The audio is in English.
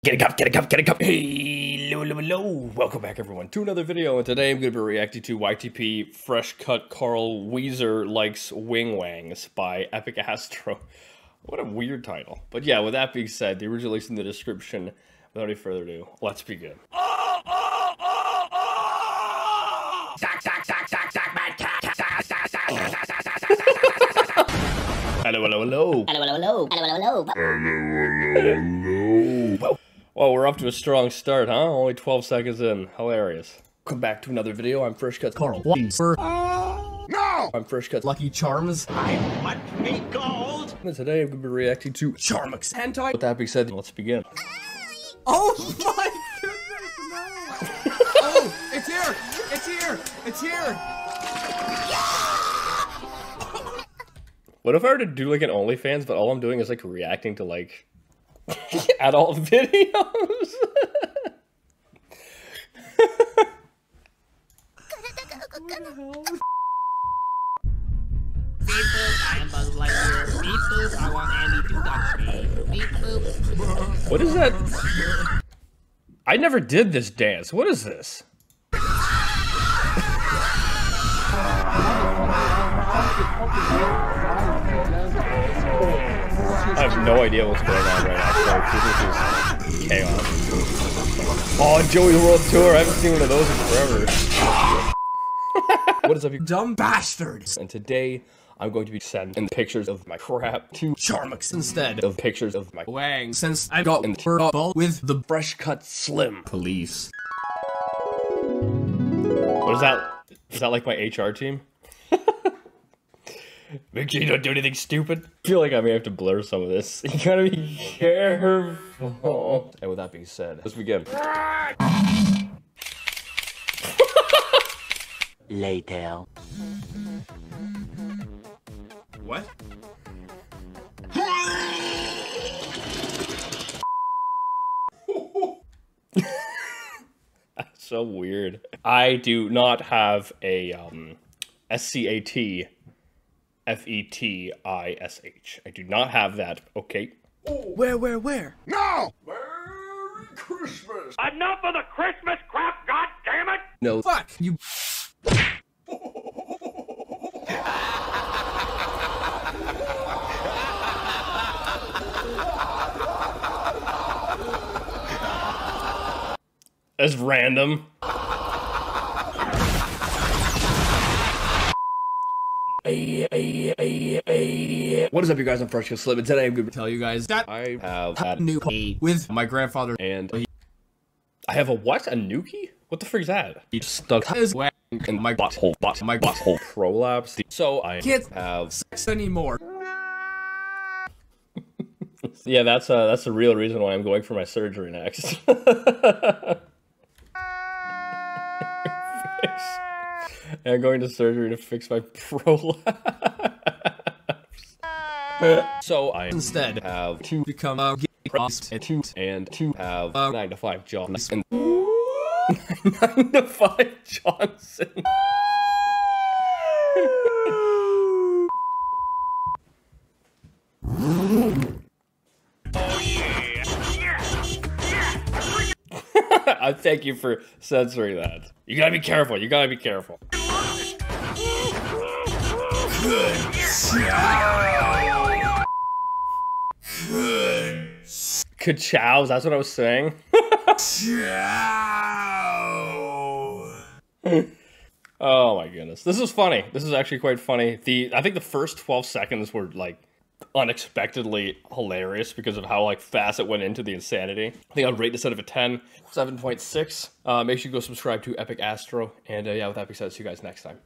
Get a cup, get a cup, get a cup. Hey, hello. Welcome back, everyone, to another video. And today I'm going to be reacting to YTP Fresh Cut Karl Wheezer Likes Wangs by Epic Astro. What a weird title. But yeah, with that being said, the original link's in the description. Without any further ado, let's begin. Hello, hello, hello. Hello, hello, hello. Hello, hello, hello. Well, we're off to a strong start, huh? Only 12 seconds in. Hilarious. Welcome back to another video. I'm Fresh Cut Karl. Wheezer. No! I'm Fresh Cut Lucky Charms. I want me gold! And today I'm going to be reacting to Charmix hentai. With that being said, let's begin. Oh my goodness, no! Oh, it's here! It's here! It's here! What if I were to do like an OnlyFans, but all I'm doing is like reacting to like adult videos? Beep boop, I am Buzz Lightyear. Beep boop, I want Andy to touch me. Beep boop. What is that? I never did this dance. What is this? I have no idea what's going on right now, so this is chaos. Oh, Joey World Tour! I haven't seen one of those in forever. What is up, you Dumb bastards! And today, I'm going to be sending pictures of my crap to Charmix instead of pictures of my Wangs, since I got in trouble with the Fresh Cut Slim police. What is that? Is that like my HR team? Make sure you don't do anything stupid. I feel like I may have to blur some of this. You gotta be careful. And with that being said, let's begin. Later. What? That's so weird. I do not have a SCAT FETISH. I do not have that. Okay. Where? No! Merry Christmas! Enough of the Christmas crap, goddammit! No. Fuck, you... As random. What is up, you guys? I'm Fresh Cut Slim, and today I'm going to Tell you guys that I have had new with my grandfather, and I have a what? A Nuki? What the frick is that? He stuck his wang in my butthole. my butthole prolapse. So I Can't have sex anymore. yeah, that's the real reason why I'm going for my surgery next. I'm going to surgery to fix my prolapse. So I Instead have to become a and to have 9 to 5 Johnson. 9 to 5 Johnson. I thank you for censoring that. You gotta be careful. You gotta be careful. Ka-chows, that's what I was saying. Oh my goodness. This is funny. This is actually quite funny. I think the first 12 seconds were like unexpectedly hilarious because of how like fast it went into the insanity. I think I'd rate this out of a 10, 7.6. Make sure you go subscribe to Epic Astro. And yeah, with that being said, see you guys next time.